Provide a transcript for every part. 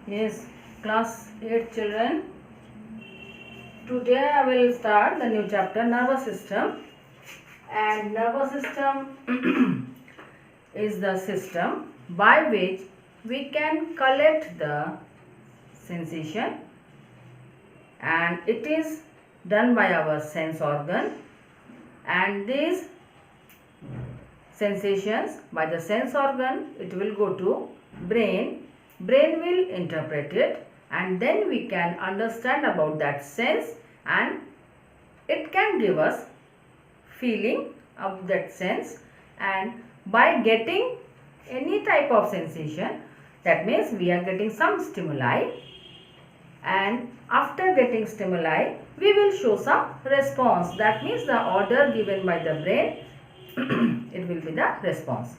Yes, class 8 children. Today I will start the new chapter nervous system. And nervous system is the system by which we can collect the sensation, and it is done by our sense organ, and these sensations by the sense organ it will go to brain will interpret it, and then we can understand about that sense, and it can give us feeling of that sense. And by getting any type of sensation, that means we are getting some stimuli, and after getting stimuli we will show some response. That means the order given by the brain it will be the response.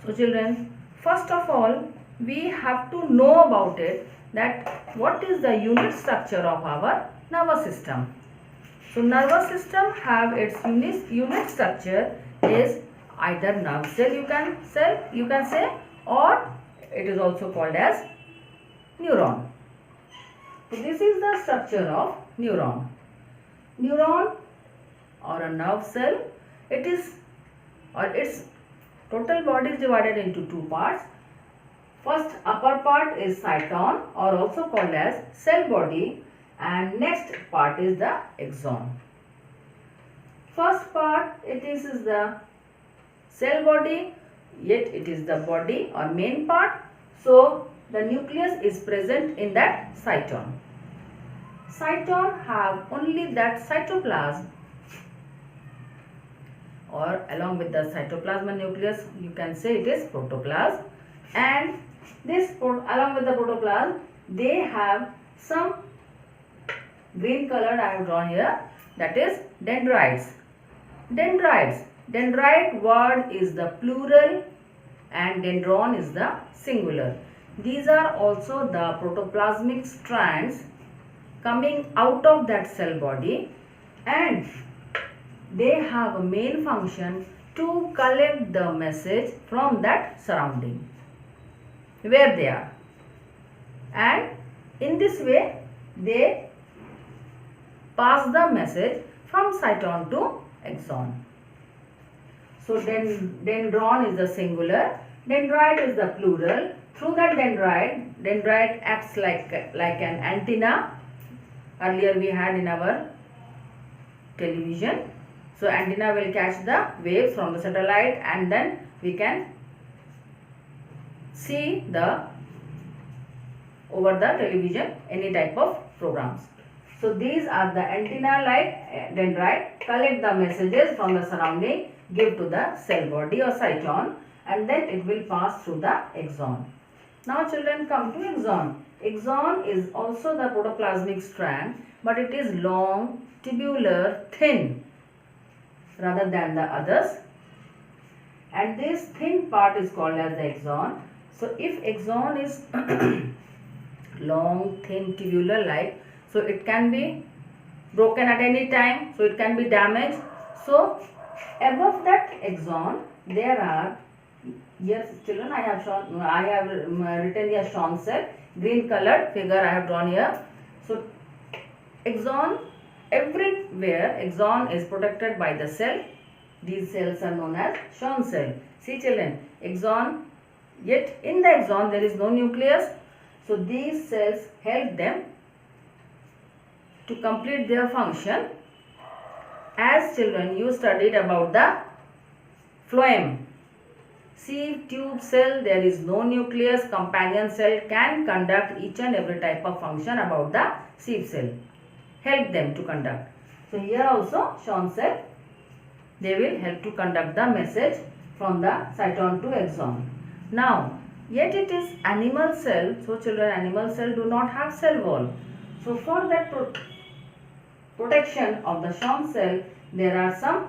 So children, first of all we have to know about it, that what is the unit structure of our nervous system. So nervous system have its unit structure is either nerve cell you can say, or it is also called as neuron. So this is the structure of neuron. Neuron or a nerve cell, its total body is divided into two parts. First upper part is cyton, or also called as cell body, and next part is the axon. First part it is the cell body, yet it is the body or main part. So the nucleus is present in that cyton. Cyton have only that cytoplasm, or along with the cytoplasm and nucleus you can say it is protoplasm, and this along with the protoplasm they have some green colored I have drawn here, that is dendrites. Dendrite word is the plural and dendron is the singular. These are also the protoplasmic strands coming out of that cell body, and they have a main function to collect the message from that surrounding where they are, and in this way they pass the message from cyton to axon. So dendron is the singular, dendrite is the plural. Through that dendrite acts like an antenna. Earlier we had in our television. So antenna will catch the waves from the satellite, and then we can see over the television any type of programs. So these are the antenna like dendrite, collect the messages from the surrounding, give to the cell body or cyton, and then it will pass through the axon. Now children, come to axon. Axon is also the protoplasmic strand, but it is long, tubular, thin rather than the others, and this thin part is called as the axon. So if axon is long, thin, tubular like, so it can be broken at any time, so it can be damaged. So above that axon there are, yes children, I have written here Schwann cell, green colored figure I have drawn here. So axon, everywhere axon is protected by the cell. These cells are known as Schwann cell. See children, axon, yet in the axon there is no nucleus. So these cells help them to complete their function. As children you studied about the phloem. Sieve tube cell, there is no nucleus, companion cell can conduct each and every type of function about the sieve cell, help them to conduct. So here also Schwann cell, they will help to conduct the message from the cyton to axon. Now yet it is animal cell. So children, animal cell do not have cell wall. So for that protection of the Schwann cell there are some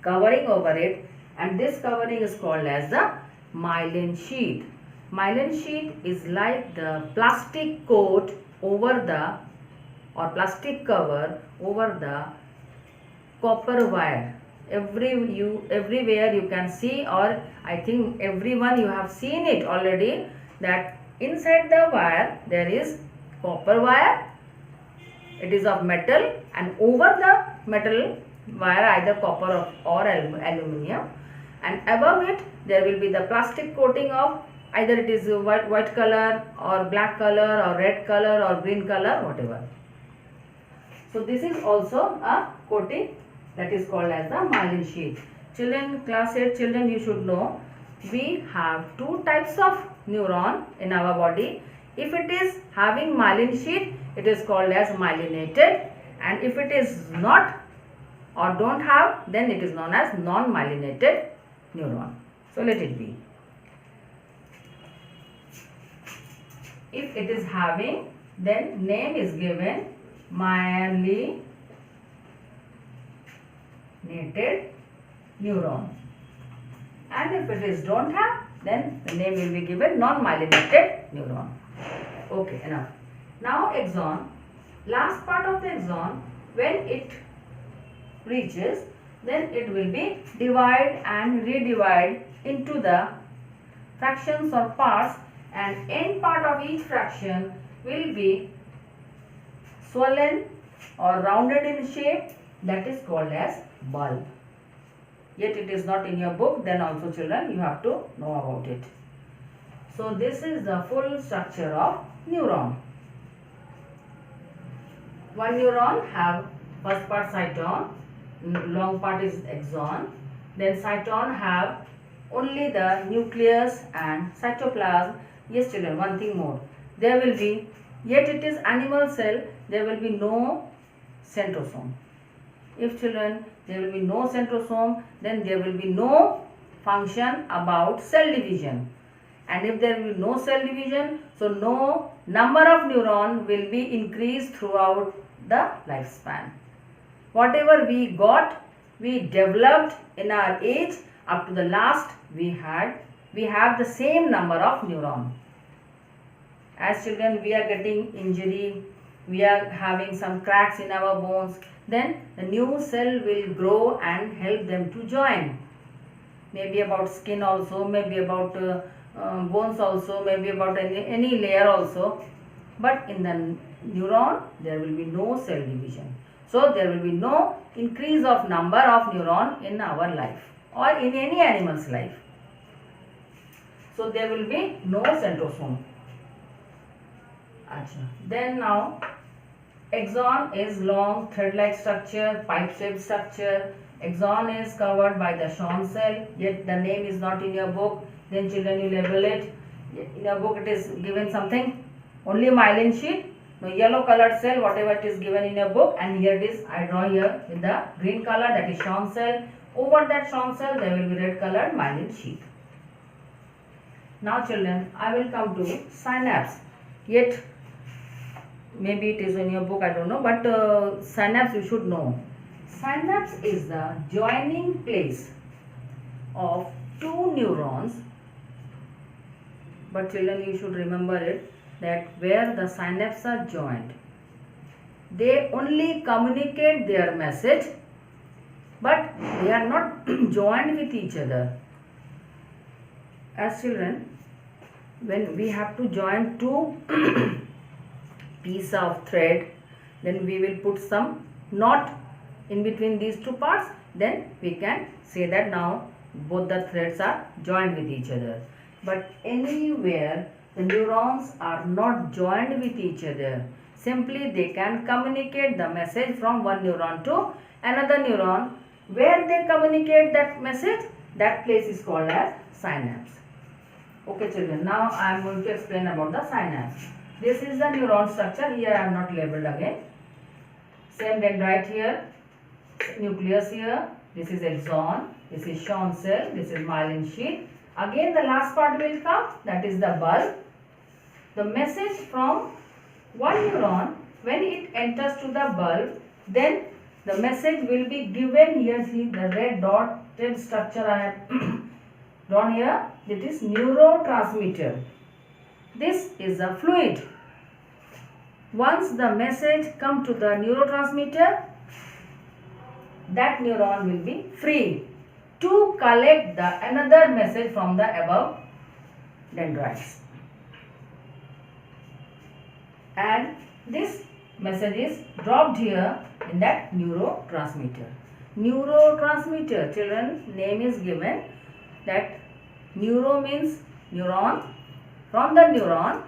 covering over it, and this covering is called as the myelin sheath. Myelin sheath is like the plastic coat over the, or plastic cover over the copper wire. Everywhere you can see, or I think everyone you have seen it already, that inside the wire there is copper wire. It is of metal, and over the metal wire either copper or aluminium, and above it there will be the plastic coating of either it is white color or black color or red color or green color, whatever. So this is also a coating that is called as the myelin sheath. Children, class 8 children, you should know we have two types of neuron in our body. If it is having myelin sheath, it is called as myelinated, and if it is not or don't have, then it is known as non-myelinated neuron. So let it be. If it is having, then name is given myelinated neuron, and if it is don't have, then the name will be given non-myelinated neuron. Okay, enough. Now axon, last part of the axon, when it reaches, then it will be divide and redivide into the fractions or parts, and end part of each fraction will be swollen or rounded in shape, that is called as bulb. Yet it is not in your book, then also children you have to know about it. So this is the full structure of neuron. One neuron have first part cyton, long part is axon, then cyton have only the nucleus and cytoplasm. Yes children, one thing more, there will be, yet it is animal cell, there will be no centrosome. If children, there will be no centrosome, then there will be no function about cell division, and if there will be no cell division, so no number of neuron will be increased throughout the lifespan. Whatever we got, we developed in our age, up to the last we have the same number of neuron. As children we are getting injury, we are having some cracks in our bones, then the new cell will grow and help them to join. Maybe about skin also, maybe about bones also, maybe about any layer also. But in the neuron there will be no cell division. So there will be no increase of number of neuron in our life or in any animal's life. So there will be no centrosome. Then now axon is long thread-like structure, pipe-shaped structure. Axon is covered by the Schwann cell, yet the name is not in your book. Then children you label it. In your book it is given something, only myelin sheath, no yellow colored cell, whatever it is given in your book, and here it is, I draw here with the green color, that is Schwann cell. Over that Schwann cell there will be red colored myelin sheath. Now children, I will come to synapse. Yet maybe it is in your book, I don't know, but synapse you should know. Synapse is the joining place of two neurons, but children you should remember it, that where the synapses are joined, they only communicate their message, but they are not joined with each other. As children, when we have to join two piece of thread, then we will put some knot in between these two parts, then we can say that now both the threads are joined with each other. But anywhere the neurons are not joined with each other, simply they can communicate the message from one neuron to another neuron. Where they communicate that message, that place is called as synapse. Okay children, now I am going to explain about the synapse. This is the neuron structure. Here I am not labeled again. Same dendrite here, nucleus here. This is axon, this is Schwann cell, this is myelin sheath. Again the last part will come, that is the bulb. The message from one neuron, when it enters to the bulb, then the message will be given here. See the red dotted structure I have drawn here. It is neurotransmitter. This is a fluid. Once the message comes to the neurotransmitter, that neuron will be free to collect the another message from the above dendrites. and this message is dropped here in that neurotransmitter. Neurotransmitter, children, name is given that neuro means neuron. From the neuron,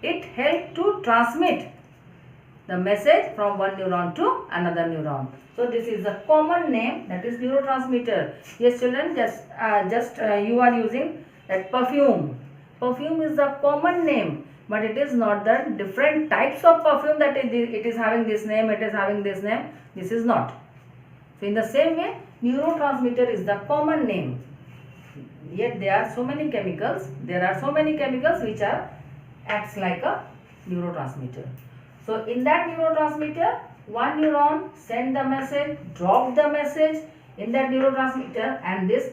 it helps to transmit the message from one neuron to another neuron. So this is the common name, that is neurotransmitter. Yes, children, just you are using that perfume. Perfume is the common name, but it is not the different types of perfume that it is having this name, it is having this name. This is not. So in the same way, neurotransmitter is the common name. Yet there are so many chemicals. There are so many chemicals which acts like a neurotransmitter. So in that neurotransmitter, one neuron send the message, drop the message in that neurotransmitter, and this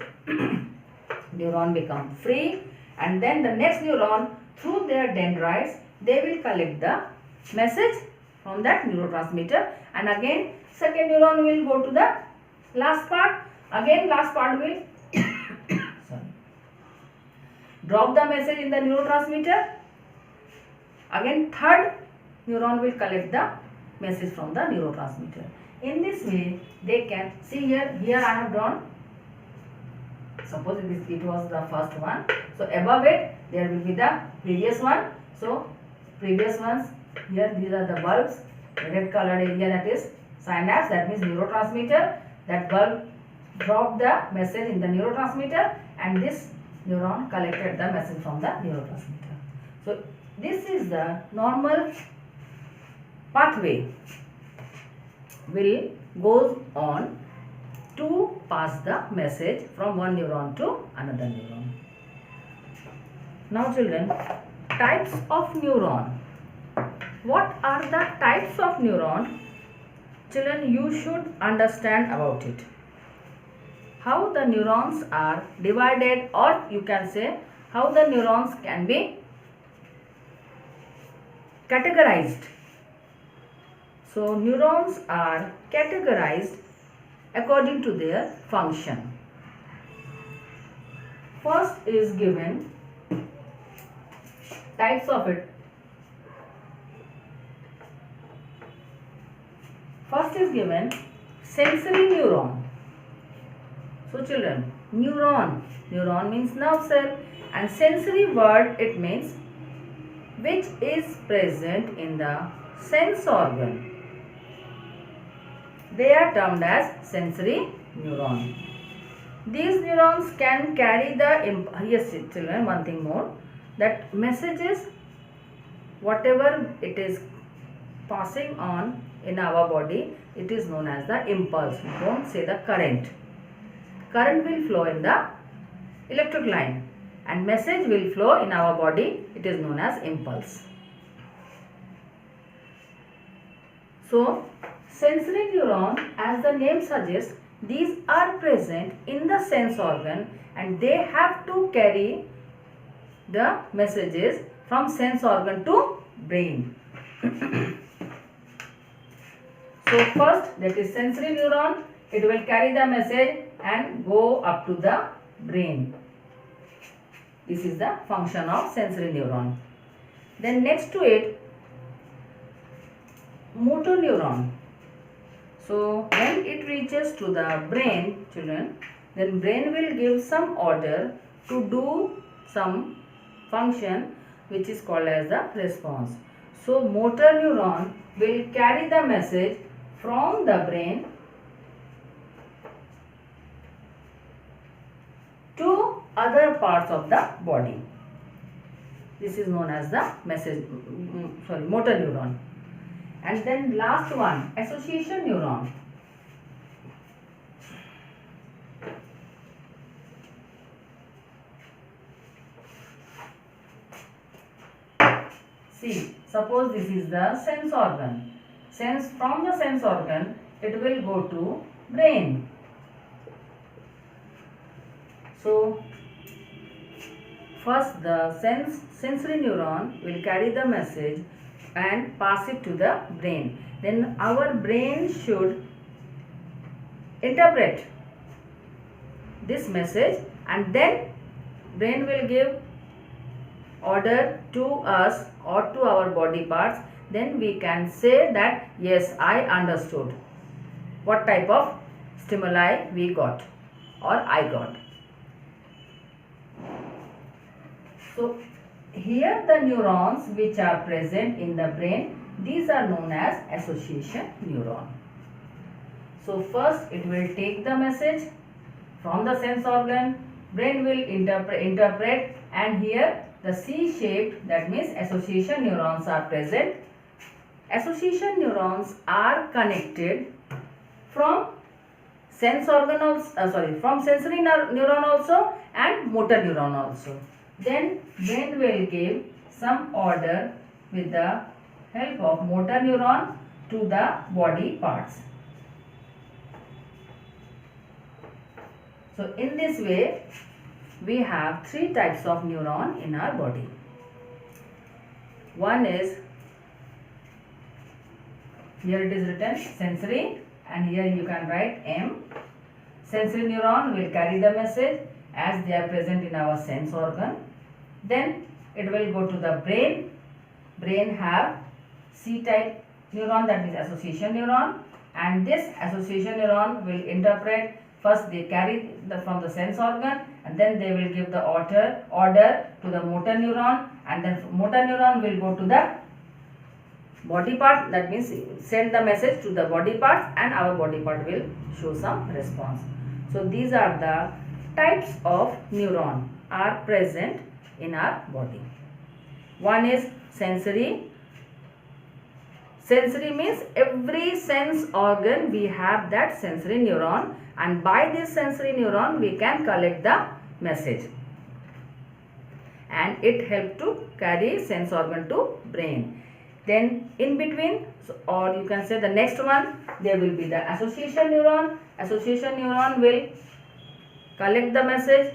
neuron become free, and then the next neuron through their dendrites they will collect the message from that neurotransmitter, and again second neuron will go to the last part. Again last part will drop the message in the neurotransmitter. Again third neuron will collect the message from the neurotransmitter. In this way they can see here I have drawn, suppose it was the first one, so above it there will be the previous one. So previous ones here, these are the bulbs, the red colored area, that is synapse, that means neurotransmitter. That bulb dropped the message in the neurotransmitter, and this neuron collected the message from the neurotransmitter. So this is the normal pathway will goes on to pass the message from one neuron to another neuron. Now children, types of neuron. What are the types of neuron? Children, you should understand about it. How the neurons are divided, or you can say how the neurons can be categorized. So neurons are categorized according to their function. First is given types of it. First is given sensory neuron. So children, neuron means nerve cell, and sensory word it means which is present in the sense organ. They are termed as sensory neuron. These neurons can carry the, yes children, one thing more, that messages, whatever it is passing on in our body, it is known as the impulse. Don't say the current. Current will flow in the electric line, and message will flow in our body. It is known as impulse. So sensory neuron, as the name suggests, these are present in the sense organ, and they have to carry the messages from sense organ to brain. So first, that is sensory neuron, it will carry the message and go up to the brain. This is the function of sensory neuron. Then next to it, motor neuron. So when it reaches to the brain, children, then brain will give some order to do some function which is called as the response. So motor neuron will carry the message from the brain to other parts of the body. This is known as the motor neuron. And then last one, association neuron. See, suppose this is the sense organ. From the sense organ, it will go to brain. So first the sensory neuron will carry the message and pass it to the brain. Then our brain should interpret this message, and then brain will give order to us or to our body parts, then we can say that yes, I understood what type of stimuli we got or I got. So here the neurons which are present in the brain, these are known as association neuron. So first it will take the message from the sense organ, brain will interpret, and here the C-shaped, that means association neurons are present. Association neurons are connected from sense organ also, from sensory neuron also and motor neuron also. Then brain will give some order with the help of motor neuron to the body parts. So in this way we have three types of neuron in our body. One is, here it is written sensory, and here you can write M. Sensory neuron will carry the message as they are present in our sense organ. Then it will go to the brain. Brain have C-type neuron, that is association neuron, and this association neuron will interpret. First they carry from the sense organ, and then they will give the order to the motor neuron, and then motor neuron will go to the body part, that means send the message to the body part, and our body part will show some response. So these are the types of neuron are present in our body. One is sensory. Sensory means every sense organ we have that sensory neuron, and by this sensory neuron we can collect the message, and it helps to carry sense organ to brain. Then in between, or you can say the next one, there will be the association neuron. Association neuron will collect the message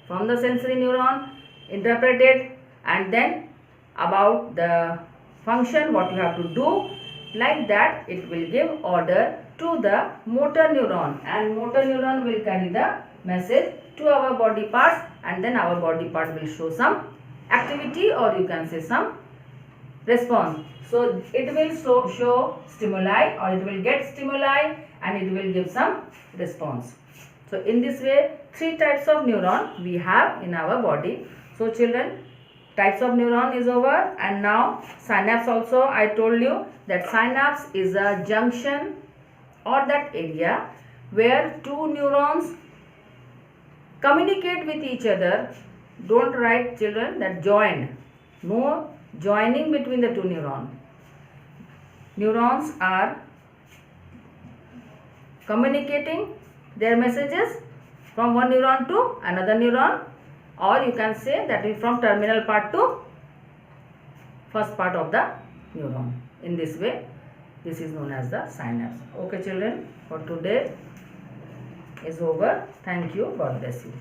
from the sensory neuron, interpret it, and then about the function, what you have to do, like that it will give order to the motor neuron, and motor neuron will carry the message to our body parts, and then our body part will show some activity, or you can say some response. So it will show stimuli, or it will get stimuli, and it will give some response. So in this way, three types of neuron we have in our body. So children, types of neuron is over, and now synapse also. I told you that synapse is a junction or that area where two neurons communicate with each other. Don't write, children, that joined. No joining between the two neurons. Neurons are communicating their messages from one neuron to another neuron, or you can say that is from terminal part to first part of the neuron. In this way, this is known as the synapse. Okay children, for today is over. Thank you. God bless you.